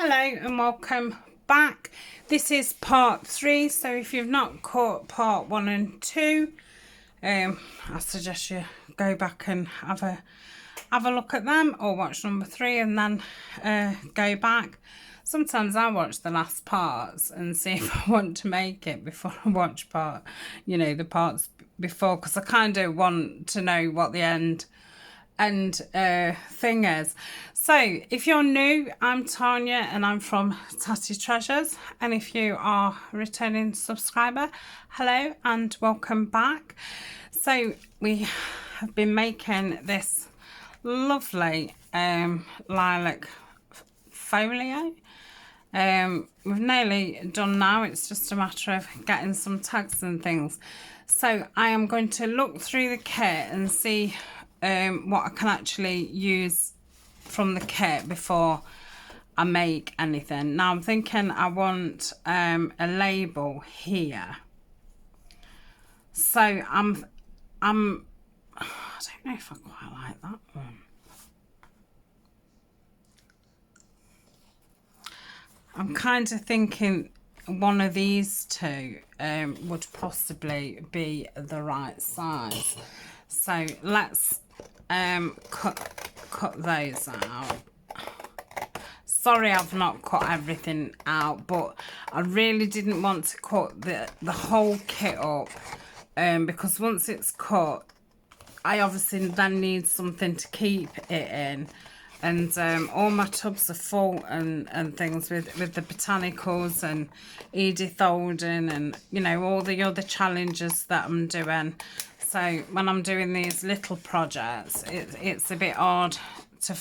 Hello and welcome back. This is part 3, so if you've not caught part 1 and 2, I suggest you go back and have a look at them, or watch number 3 and then go back. Sometimes I watch the last parts and see if I want to make it before I watch the parts before, because I kind of want to know what the end thing is. So if you're new, I'm Tania and I'm from Tatty Treasures, and if you are a returning subscriber, hello and welcome back. So we have been making this lovely lilac folio. We've nearly done now. It's just a matter of getting some tags and things. So I am going to look through the kit and see what I can actually use from the kit before I make anything. Now I'm thinking I want a label here. So I don't know if I quite like that one. I'm kind of thinking one of these two would possibly be the right size. So let's cut those out. Sorry I've not cut everything out, but I really didn't want to cut the whole kit up, because once it's cut I obviously then need something to keep it in, and all my tubs are full and things with the botanicals and Edith Holden and all the other challenges that I'm doing. So when I'm doing these little projects, it's a bit hard to,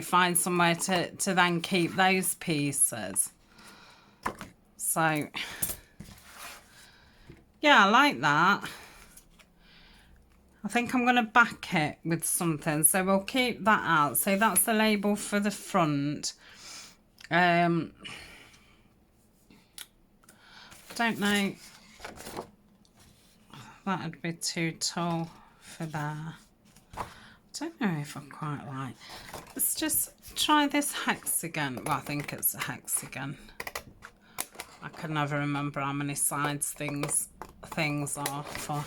find somewhere to then keep those pieces. So, yeah, I like that. I think I'm going to back it with something. So we'll keep that out. So that's the label for the front. I don't know. That'd be too tall for there. I don't know if I quite like. Let's just try this hexagon. Well, I think it's a hexagon. I can never remember how many sides things are for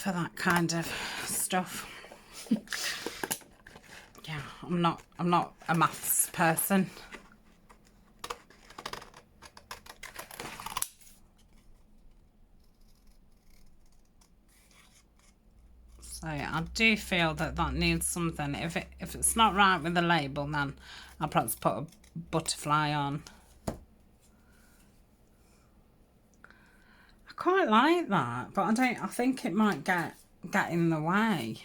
that kind of stuff. Yeah, I'm not a maths person. So I do feel that needs something. If it's not right with the label, then I'll perhaps put a butterfly on. I quite like that, but I think it might get in the way.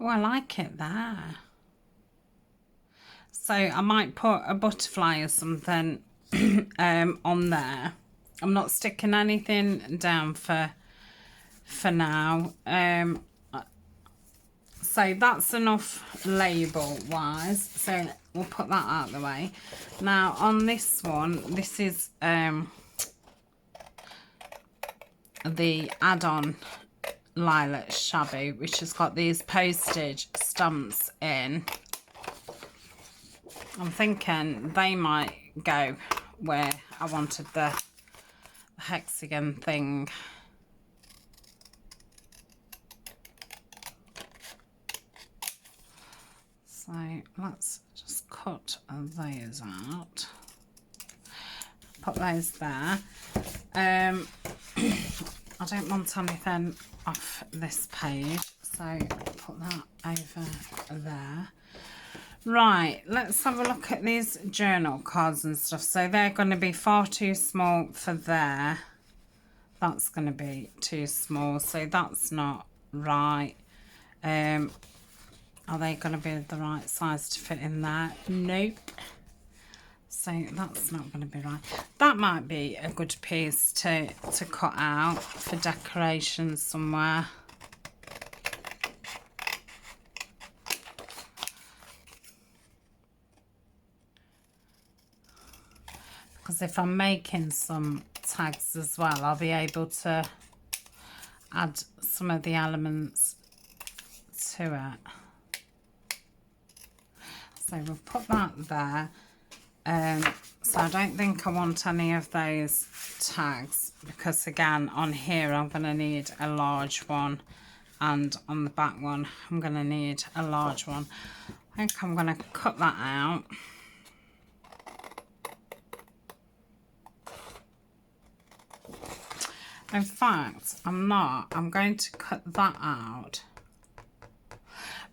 Oh, I like it there. So I might put a butterfly or something on there. I'm not sticking anything down for now. So that's enough label wise. So we'll put that out of the way. Now on this one, this is the add-on Lilac Shabby, which has got these postage stamps in. I'm thinking they might go where I wanted the hexagon thing. So let's just cut those out. Put those there. I don't want anything off this page, so put that over there. Right, let's have a look at these journal cards and stuff. So they're going to be far too small for there. That's going to be too small, so that's not right. Are they going to be the right size to fit in there? Nope. So that's not going to be right. That might be a good piece to cut out for decoration somewhere. Because if I'm making some tags as well, I'll be able to add some of the elements to it. So we'll put that there. So I don't think I want any of those tags, because again on here I'm going to need a large one, and on the back one I'm going to need a large one. I think I'm going to cut that out. In fact, I'm not. I'm going to cut that out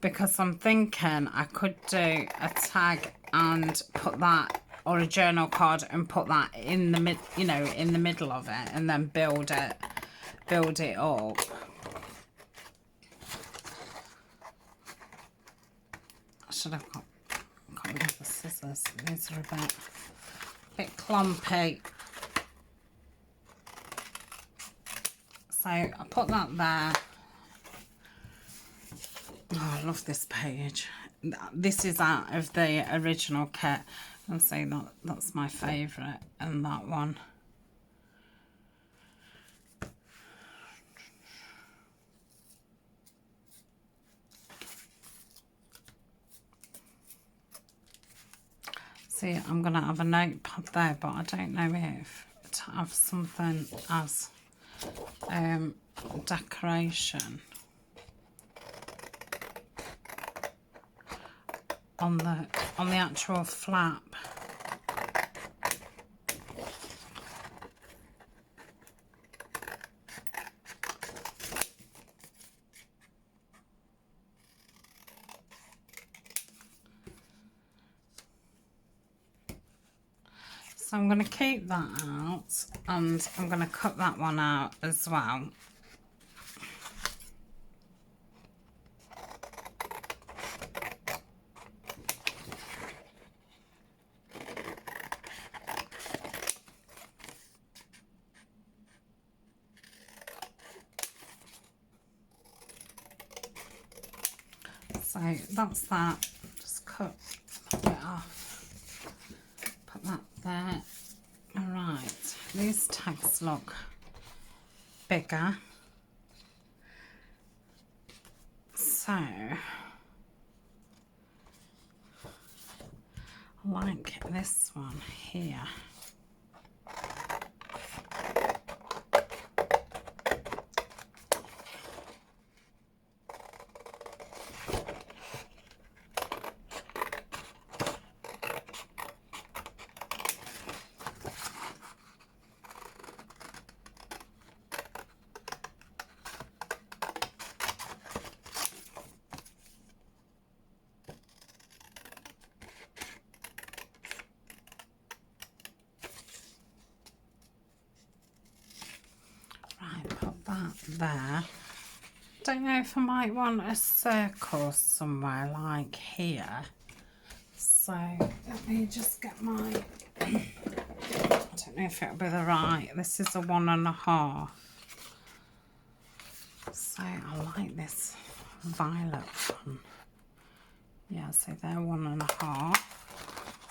because I'm thinking I could do a tag and put that, or a journal card and put that in the in the middle of it, and then build it up. I should have got rid of the scissors. These are a bit clumpy. So I put that there. Oh, I love this page. This is out of the original kit. I'll say that's my favourite, and that one. See, I'm going to have a notepad there, but I don't know if to have something as decoration on the actual flap. So I'm going to keep that out, and I'm going to cut that one out as well. So that's that. Just cut that bit off. Put that there. Alright, these tags look bigger. So I like this one here. There. Don't know if I might want a circle somewhere like here. So let me just get my I don't know if it'll be the right. This is a 1.5. So I like this violet one. Yeah, so they're 1.5.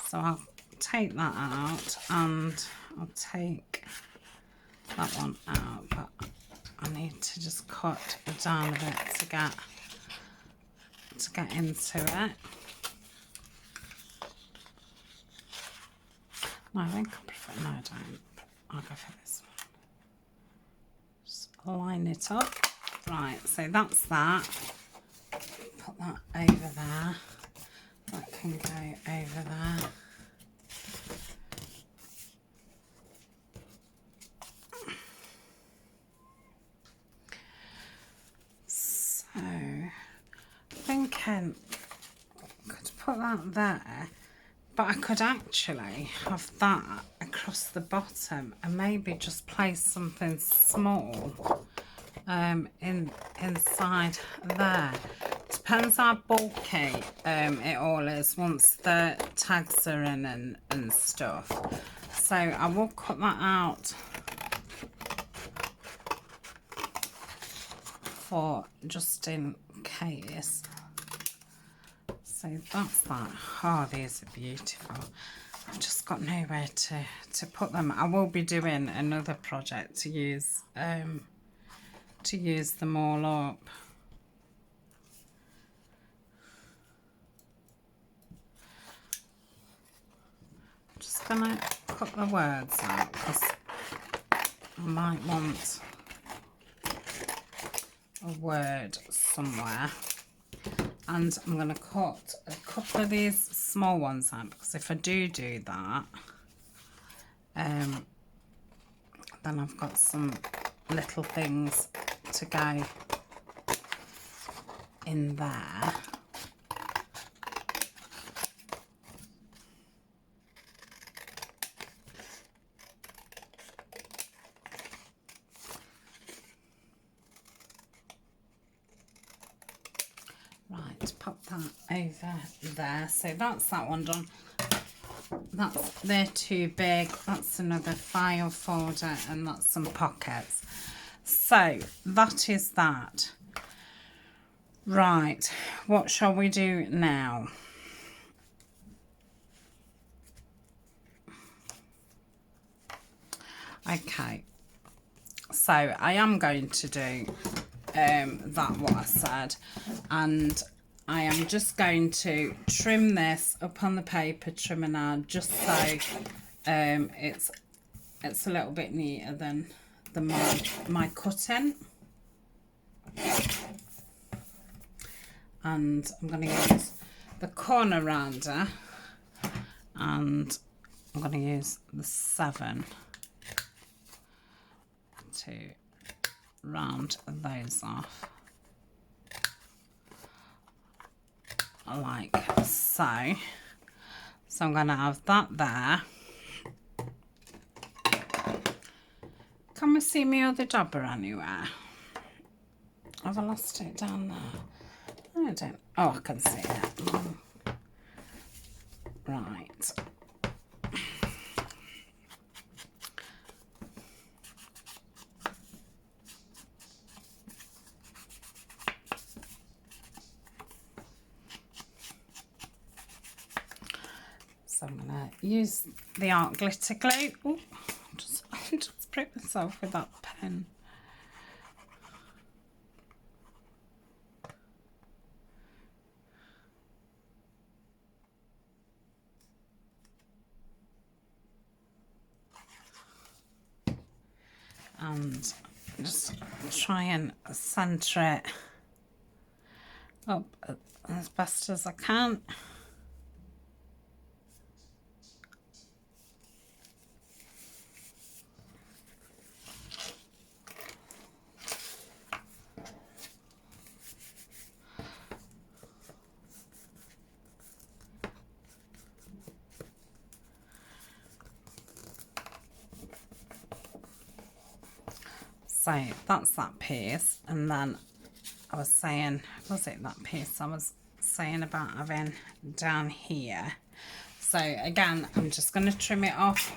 So I'll take that out, and I'll take that one out, but I need to just cut it down a bit to get into it. No, I think I prefer, no I don't. I'll go for this one. Just line it up. Right, so that's that. Put that over there. That can go over there. Thinking I could put that there, but I could actually have that across the bottom and maybe just place something small inside there. Depends how bulky it all is once the tags are in and stuff. So I will cut that out for just in case. So that's that. Oh, these are beautiful. I've just got nowhere to put them. I will be doing another project to use them all up. just going to cut the words out because I might want a word somewhere. And I'm going to cut a couple of these small ones out because if I do that, then I've got some little things to go in there. Right, pop that over there. So that's that one done. They're too big. That's another file folder, and that's some pockets. So that is that. Right, what shall we do now? Okay, so I am going to do that what I said, and I am just going to trim this up on the paper trimmer now, just so it's a little bit neater than my cutting. And I'm going to use the corner rounder, and I'm going to use the 7 to round those off like so. So I'm going to have that there. Can we see my other dabber anywhere? Have I lost it down there? I don't. Oh, I can see it. Right. So I'm going to use the art glitter glue. Oh, I just pricked myself with that pen. And just try and centre it up as best as I can. So that's that piece, and then I was saying, was it that piece I was saying about having down here? So again, I'm just going to trim it off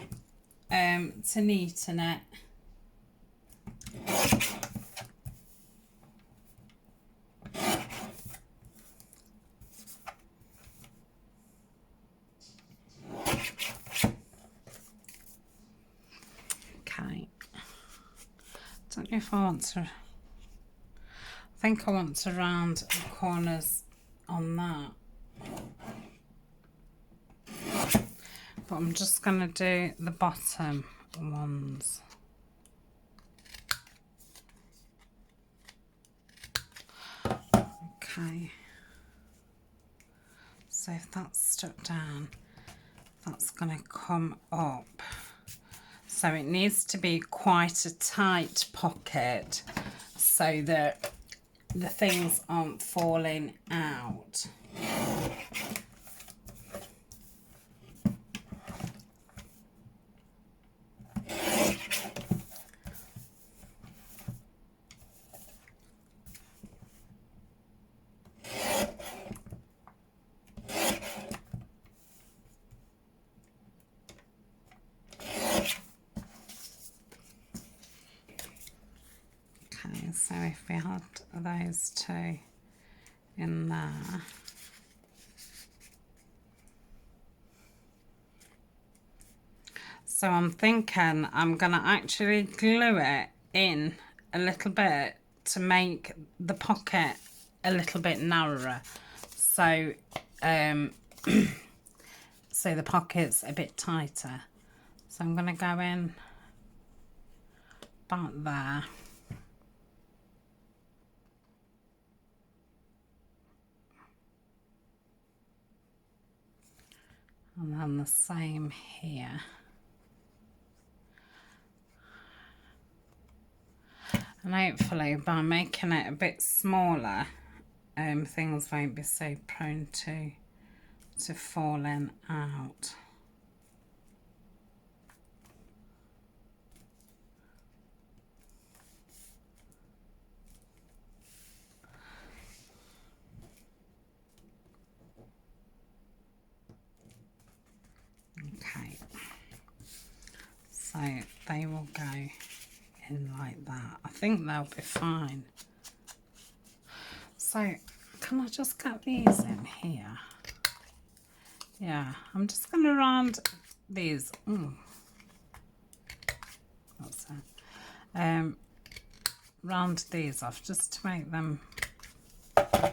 to neaten it. Okay. Don't know if I want to. I think I want to round the corners on that. But I'm just going to do the bottom ones. Okay. So if that's stuck down, that's going to come up. So it needs to be quite a tight pocket so that the things aren't falling out. So if we had those two in there, so I'm thinking I'm going to actually glue it in a little bit to make the pocket a little bit narrower. So so so the pocket's a bit tighter. So I'm going to go in back there. And then the same here. And hopefully by making it a bit smaller, things won't be so prone to falling out. Okay, so they will go in like that. I think they'll be fine. So can I just get these in here? Yeah, I'm just going to round these. What's that? Round these off just to make them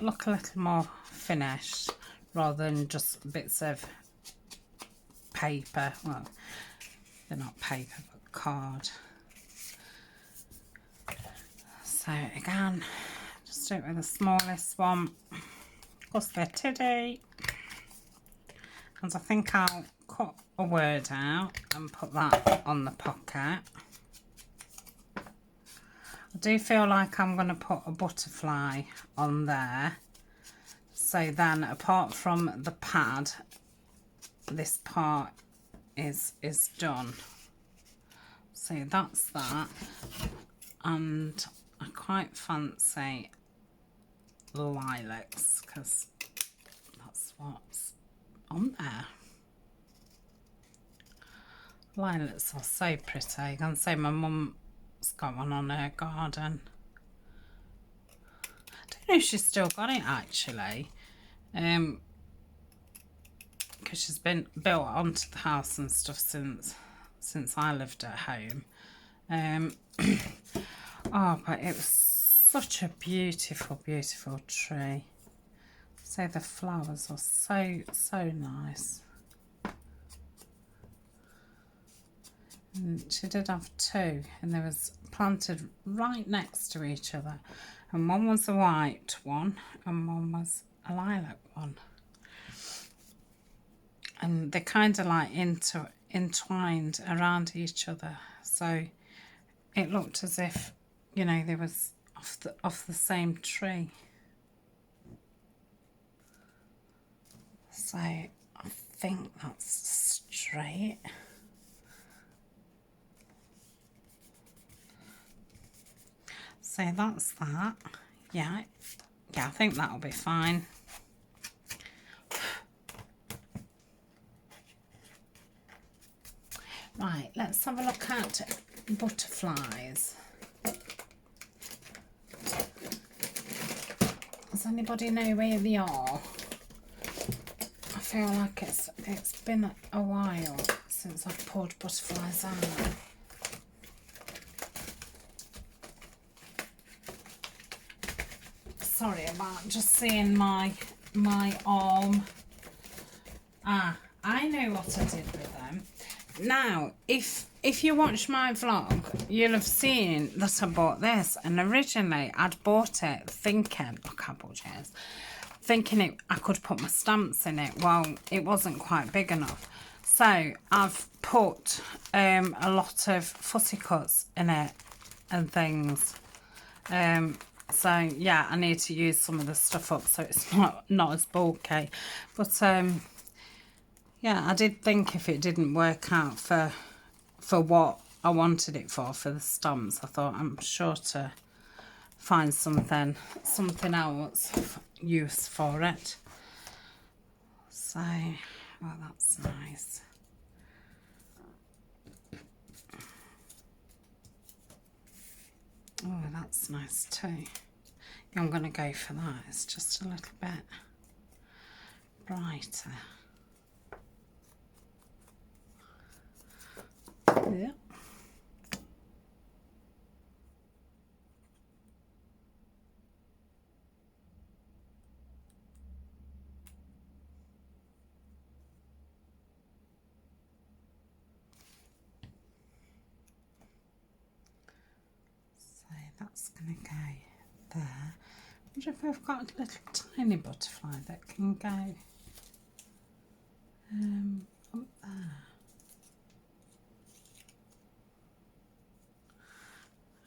look a little more finished rather than just bits of paper. Well, they're not paper but card. So again, just do it with the smallest one. Of course they're tiddy. And I think I'll cut a word out and put that on the pocket. I do feel like I'm going to put a butterfly on there. So then apart from the pad, this part is done. So that's that. And I quite fancy lilacs because that's what's on there. Lilacs are so pretty. I can say my mum's got one on her garden. I don't know if she's still got it actually, because she's been built onto the house and stuff since I lived at home. Oh, but it was such a beautiful, beautiful tree. So the flowers are so nice. And she did have two, and they was planted right next to each other. And one was a white one, and one was a lilac one. And they kind of like entwined around each other. So it looked as if, you know, they was off the same tree. So I think that's straight. So that's that. Yeah, I think that'll be fine. Right, let's have a look at butterflies. Does anybody know where they are? I feel like it's been a while since I've poured butterflies out. Sorry about just seeing my arm. Ah, I know what I did with them. Now, if you watch my vlog, you'll have seen that I bought this, and originally I'd bought it thinking, look how bulgy it is, thinking I could put my stamps in it. Well, it wasn't quite big enough. So I've put a lot of fussy cuts in it and things. So yeah, I need to use some of the stuff up so it's not as bulky. But yeah, I did think if it didn't work out for what I wanted it for the stamps, I thought I'm sure to find something else use for it. So, well, that's nice. Oh, that's nice too. Yeah, I'm going to go for that. It's just a little bit brighter. Yeah. that's going to go there. I wonder if I've got a little tiny butterfly that can go up there.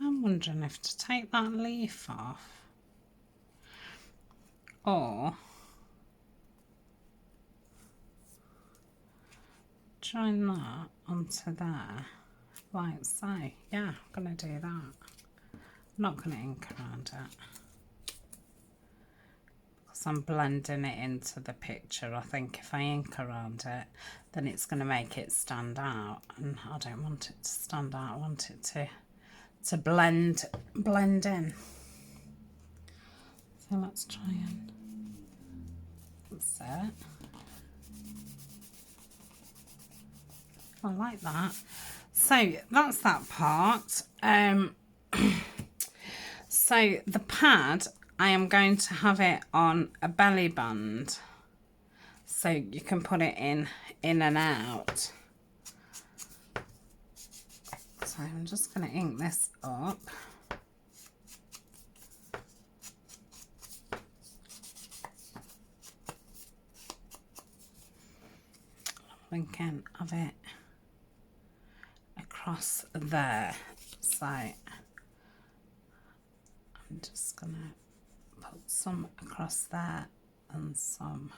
I'm wondering if to take that leaf off or join that onto there like so. Yeah, I'm going to do that. I'm not going to ink around it because I'm blending it into the picture. I think if I ink around it, then it's going to make it stand out, and I don't want it to stand out. I want it to blend in. So let's try and that's it. I like that. So that's that part. So the pad, I am going to have it on a belly band, so you can put it in and out. So I'm just going to ink this up. I'm thinking of it across there. So I'm just going to put some across there and some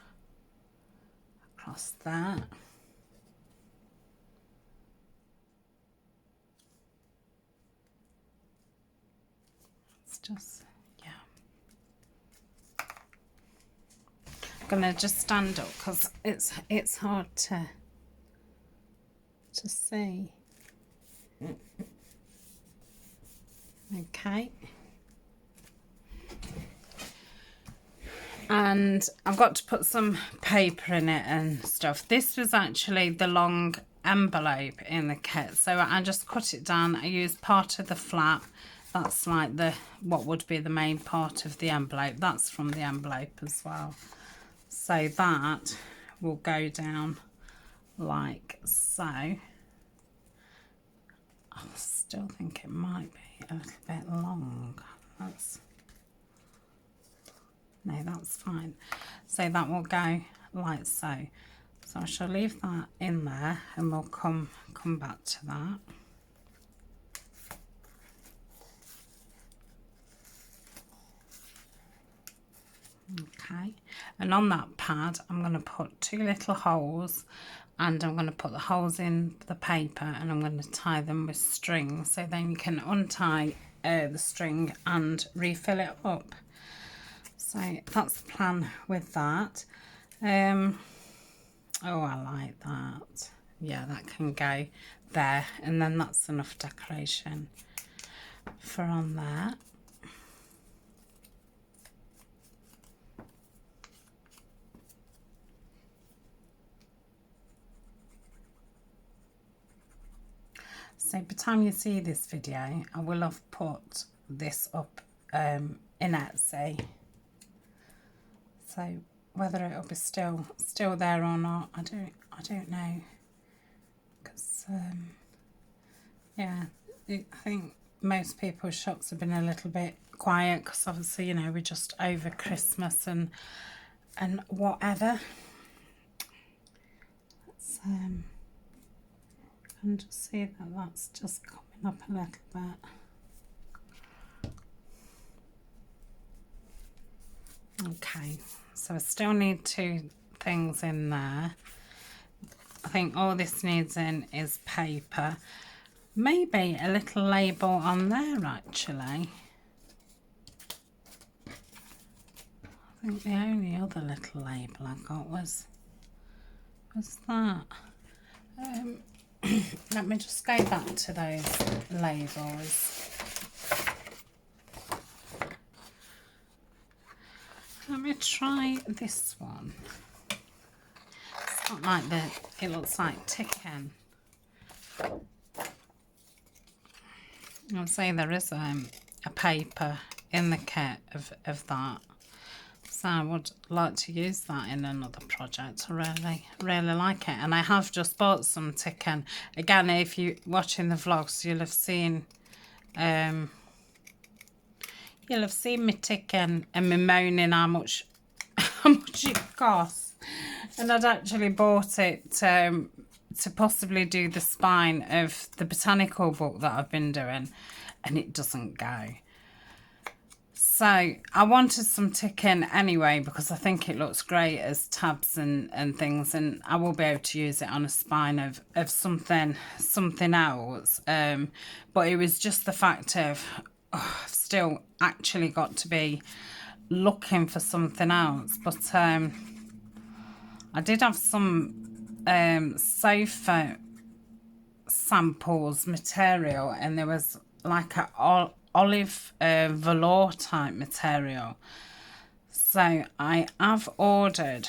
across there. Just, yeah, I'm gonna just stand up because it's hard to see. Okay, and I've got to put some paper in it and stuff. This was actually the long envelope in the kit, so I just cut it down. I used part of the flap. That's like what would be the main part of the envelope. That's from the envelope as well. So that will go down like so. I still think it might be a little bit long. No, that's fine. So that will go like so. So I shall leave that in there and we'll come back to that. Okay, and on that pad I'm going to put 2 little holes, and I'm going to put the holes in the paper and I'm going to tie them with string, so then you can untie the string and refill it up. So that's the plan with that. Oh, I like that. Yeah, that can go there, and then that's enough decoration for on there. So by the time you see this video, I will have put this up in Etsy. So whether it'll be still there or not, I don't know. Because yeah, I think most people's shops have been a little bit quiet because obviously, you know, we're just over Christmas and whatever. Let's and just see that that's just coming up a little bit. Okay, so I still need 2 things in there. I think all this needs in is paper, maybe a little label on there actually. I think the only other little label I got was that. Let me just go back to those labels. Let me try this one. It's not like it looks like ticking. I'll say there is a paper in the kit of that. So I would like to use that in another project. I really like it. And I have just bought some ticking. Again, if you're watching the vlogs, you'll have seen You'll have seen me ticking and me moaning how much it costs. And I'd actually bought it to possibly do the spine of the botanical book that I've been doing, and it doesn't go. So I wanted some ticking anyway because I think it looks great as tabs and things, and I will be able to use it on a spine of something else. But it was just the fact of I've still actually got to be looking for something else. But I did have some sofa samples material, and there was like a olive velour type material. So I have ordered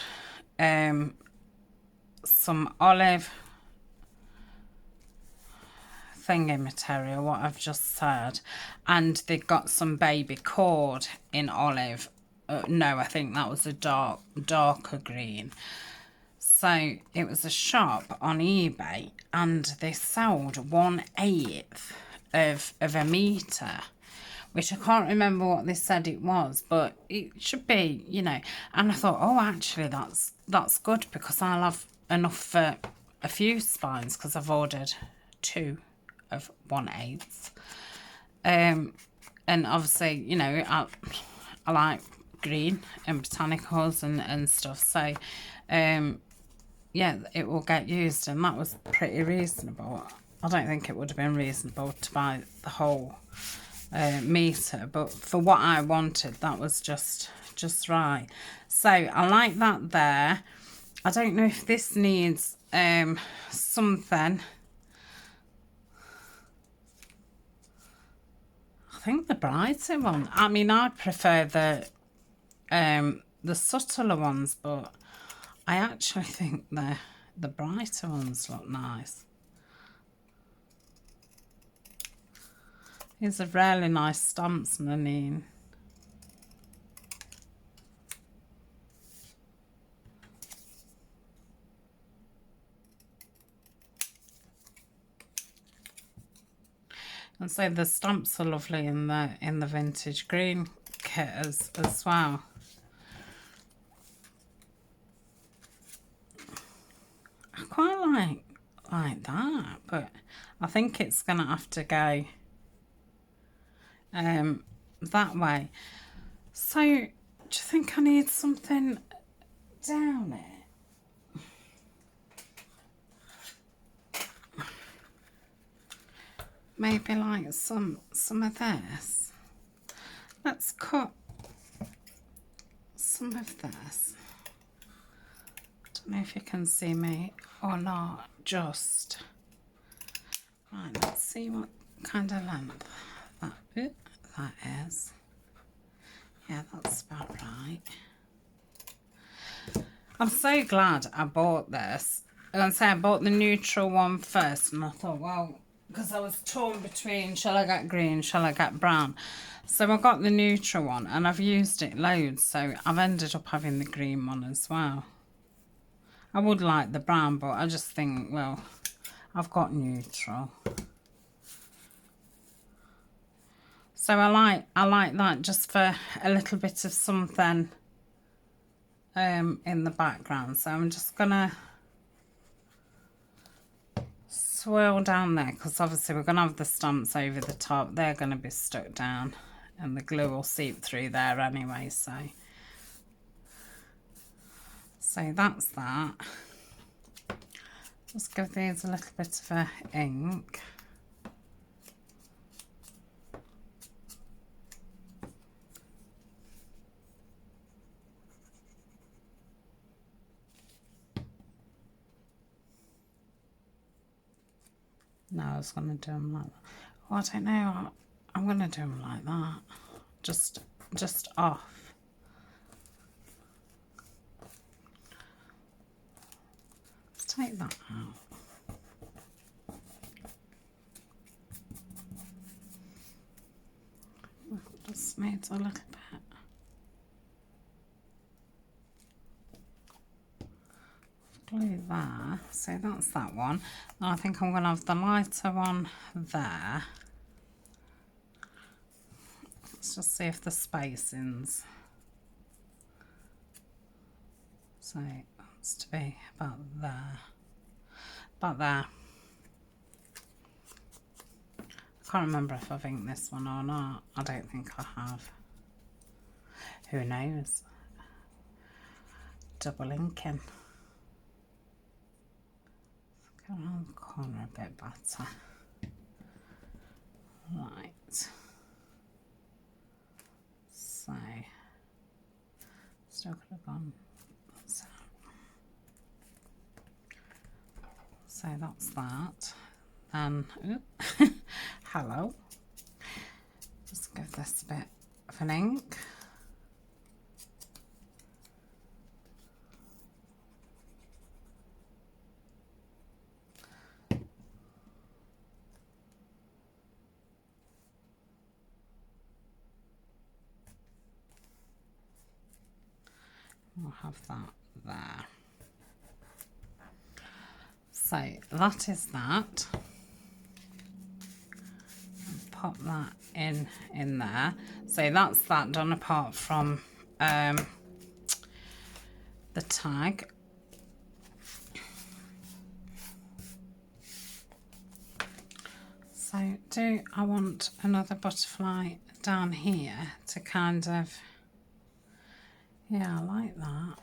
some olive thingy material, what I've just said, and they've got some baby cord in olive. No, I think that was a darker green. So it was a shop on eBay, and they sold 1/8 of a metre, which I can't remember what they said it was, but it should be, you know. And I thought, oh, actually that's good, because I'll have enough for a few spines, because I've ordered 2 of 1/8. And obviously, you know, I like green and botanicals and stuff, so yeah, it will get used, and that was pretty reasonable. I don't think it would have been reasonable to buy the whole metre, but for what I wanted, that was just right. So I like that there. I don't know if this needs something. I think the brighter one. I mean, I prefer the subtler ones, but I actually think the brighter ones look nice. These are really nice stamps, Nanine. And so the stamps are lovely in the vintage green kit as well. I quite like that, but I think it's gonna have to go that way. So do you think I need something down it? Maybe like some of this. Let's cut some of this. Don't know if you can see me or not. Just right. Let's see what kind of length that is. Yeah, that's about right. I'm so glad I bought this. I'm gonna say I bought the neutral one first, and I thought, well, because I was torn between shall I get green, shall I get brown. So I got the neutral one, and I've used it loads, so I've ended up having the green one as well. I would like the brown, but I just think, well, I've got neutral. So I like that, just for a little bit of something in the background. So I'm just gonna swirl down there, because obviously we're gonna have the stamps over the top. They're gonna be stuck down, and the glue will seep through there anyway. So that's that. Just give these a little bit of a ink. No, I was going to do them like that. Oh, I don't know. I'm going to do them like that. Just off. Let's take that out. Just needs a little bit. Glue there, so that's that one. Now I think I'm going to have the lighter one there. let's just see if the spacings. So it wants to be about there. About there. I can't remember if I've inked this one or not. I don't think I have. Who knows? Double inking. Go around the corner a bit better. Right. So, still could have gone. So that's that. And hello. Just give this a bit of an ink. We'll have that there. So that is that. Pop that in there. So that's that done, apart from the tag. So do I want another butterfly down here to kind of, yeah, I like that.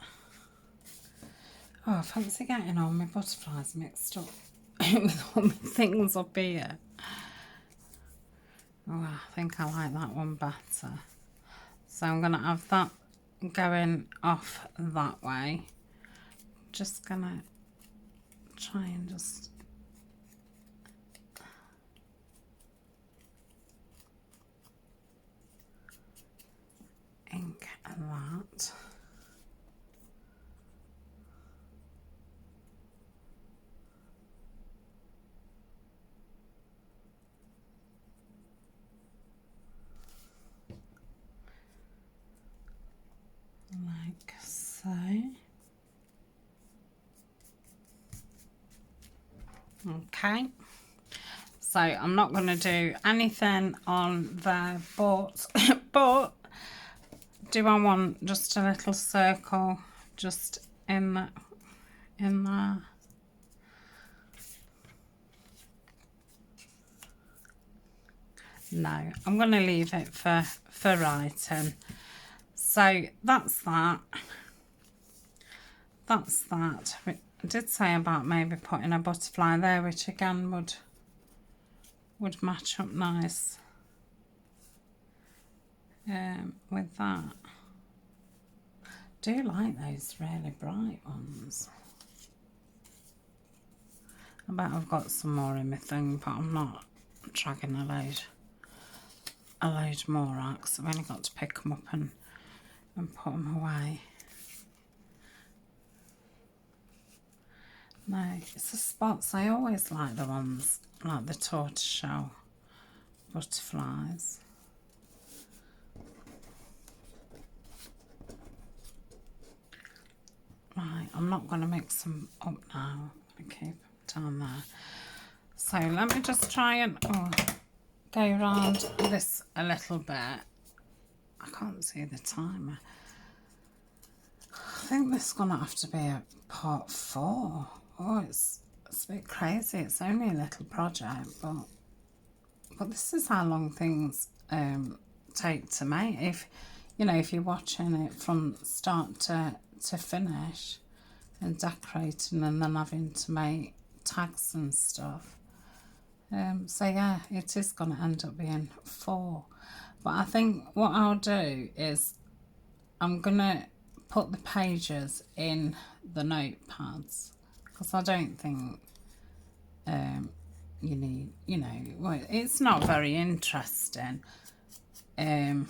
Oh, I fancy getting all my butterflies mixed up with all my things up here. Oh, I think I like that one better. So I'm going to have that going off that way. Just going to try and just... ink that. Like so. Okay, so I'm not going to do anything on there, but but do I want just a little circle just in there? No, I'm going to leave it for writing. So that's that. That's that. I did say about maybe putting a butterfly there, which again would match up nice with that. I do like those really bright ones. I bet I've got some more in my thing, but I'm not dragging a load more out, because I've only got to pick them up and put them away. No, it's the spots. I always like the ones like the tortoiseshell butterflies. Right, I'm not going to mix them up now. I'm going to keep them down there. So let me just try and go around this a little bit. I can't see the timer. I think this is going to have to be a part 4. Oh, it's a bit crazy. It's only a little project, but this is how long things take to make. If you're watching it from start to finish and decorating, and then having to make tags and stuff. So yeah, it is going to end up being 4. But I think what I'll do is I'm going to put the pages in the notepads, because I don't think you need, well, it's not very interesting. And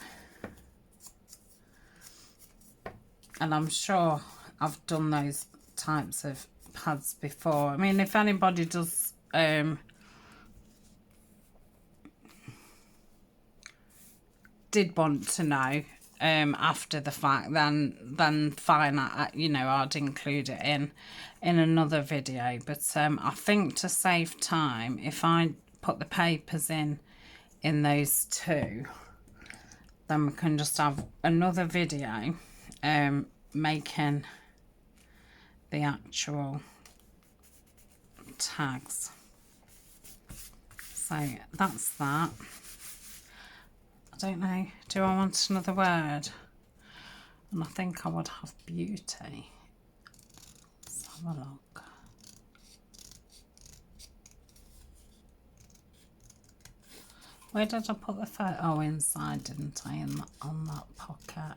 I'm sure I've done those types of pads before. I mean, if anybody does did want to know after the fact, then fine, I'd include it in another video. But I think to save time, if I put the papers in those two, then we can just have another video making the actual tags. So that's that. I don't know, do I want another word? And I think I would have beauty. Let's have a look. Where did I put the photo? Oh, inside, didn't I? On that pocket.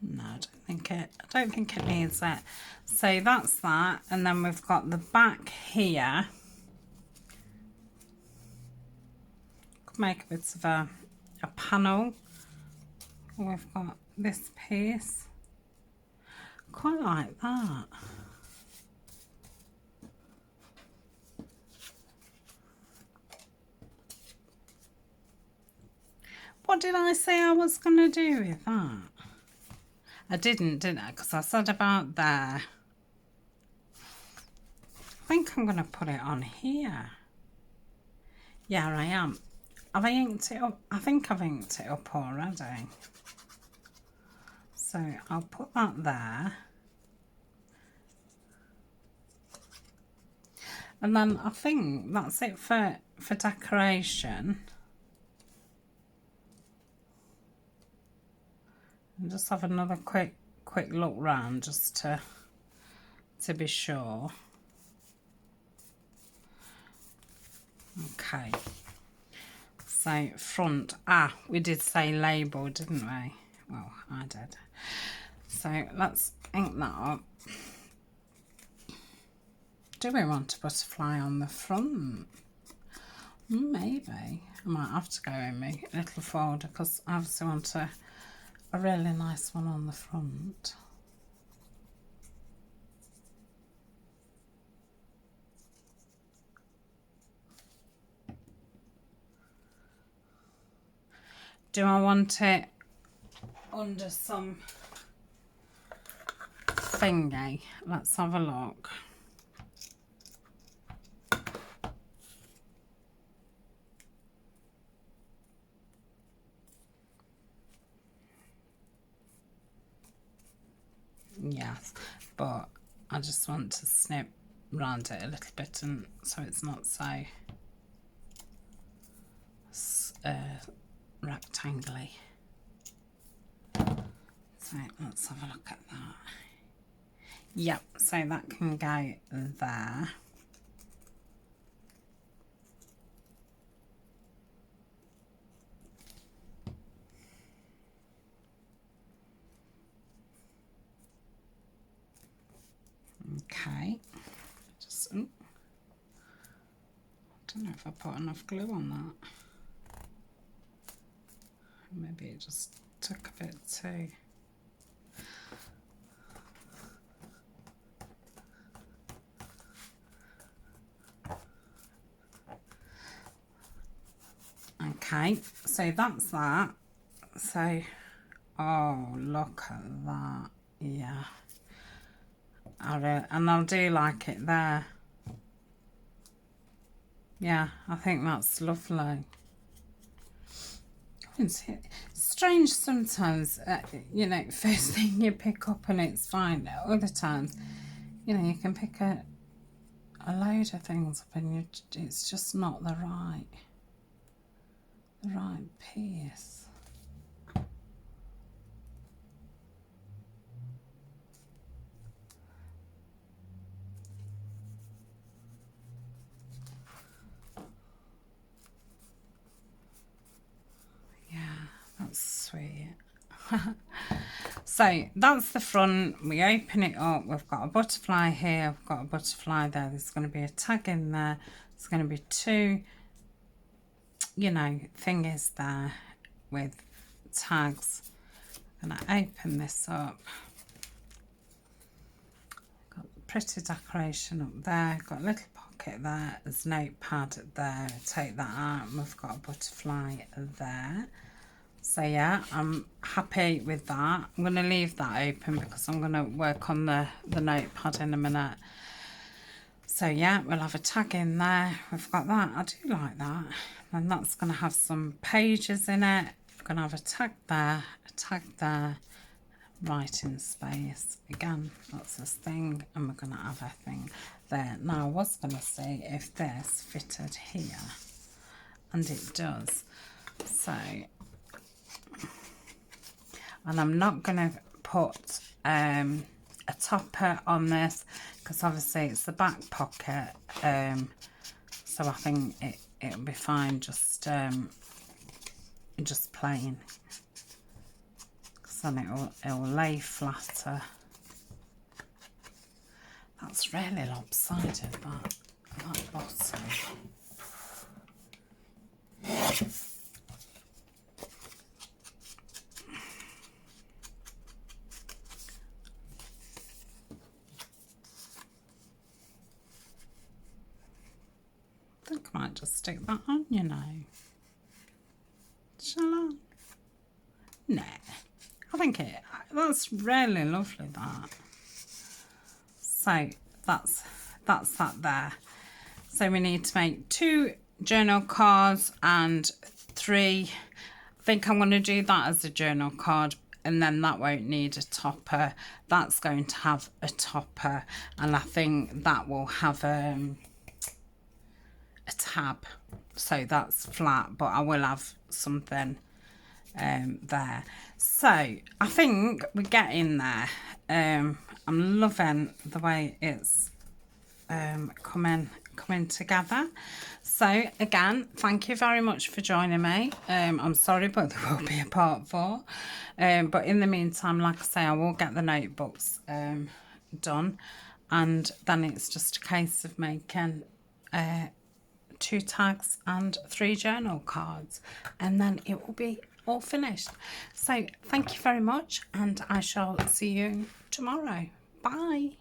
No, I don't think it needs it. So that's that, and then we've got the back here. Could make a bit of a panel. We've got this piece. Quite like that. What did I say I was going to do with that? I didn't I? Because I said about there. I think I'm going to put it on here. Yeah, I am. Have I inked it up? I think I've inked it up already. So I'll put that there. And then I think that's it for decoration. And just have another quick look round just to be sure. Okay. So front, we did say label, didn't we? Well, I did. So let's ink that up. Do we want a butterfly on the front? Maybe. I might have to go in my little folder because I obviously want a really nice one on the front. Do I want it under some thingy? Let's have a look. Yes, but I just want to snip round it a little bit, and so it's not so rectangly. So let's have a look at that. Yep, so that can go there. Okay, just, I don't know if I put enough glue on that. Maybe it just took a bit too. Okay, so that's that. So, oh, look at that. Yeah. And I'll do like it there. Yeah, I think that's lovely. It's strange sometimes, you know, first thing you pick up and it's fine. Other times, you know, you can pick a load of things up and it's just not the right piece. That's sweet. So that's the front. We open it up. We've got a butterfly here. We've got a butterfly there. There's going to be a tag in there. There's going to be two, you know, thingies there with tags. I'm going to open this up. Got pretty decoration up there. Got a little pocket there. There's a notepad there. Take that out. And we've got a butterfly there. So yeah, I'm happy with that. I'm going to leave that open because I'm going to work on the notepad in a minute. So So yeah, we'll have a tag in there. We've got that. I do like that. And that's going to have some pages in it. We're going to have a tag there, a tag there, writing space. Again, that's this thing. And we're going to have a thing there. Now, I was going to see if this fitted here. And it does. So, and I'm not going to put a topper on this because obviously it's the back pocket, so I think it'll be fine just plain, because then it'll lay flatter. That's really lopsided, that bottom. I think I might just stick that on, you know. Shall I? Nah. I think that's really lovely, that. So that's that there. So we need to make 2 journal cards and 3. I think I'm going to do that as a journal card, and then that won't need a topper. That's going to have a topper, and I think that will have a tab, so that's flat, but I will have something there. So I think we're getting there. I'm loving the way it's coming together. So again, thank you very much for joining me. I'm sorry, but there will be a part 4, but in the meantime, like I say, I will get the notebooks done, and then it's just a case of making 2 tags and 3 journal cards, and then it will be all finished. So thank you very much, and I shall see you tomorrow. Bye.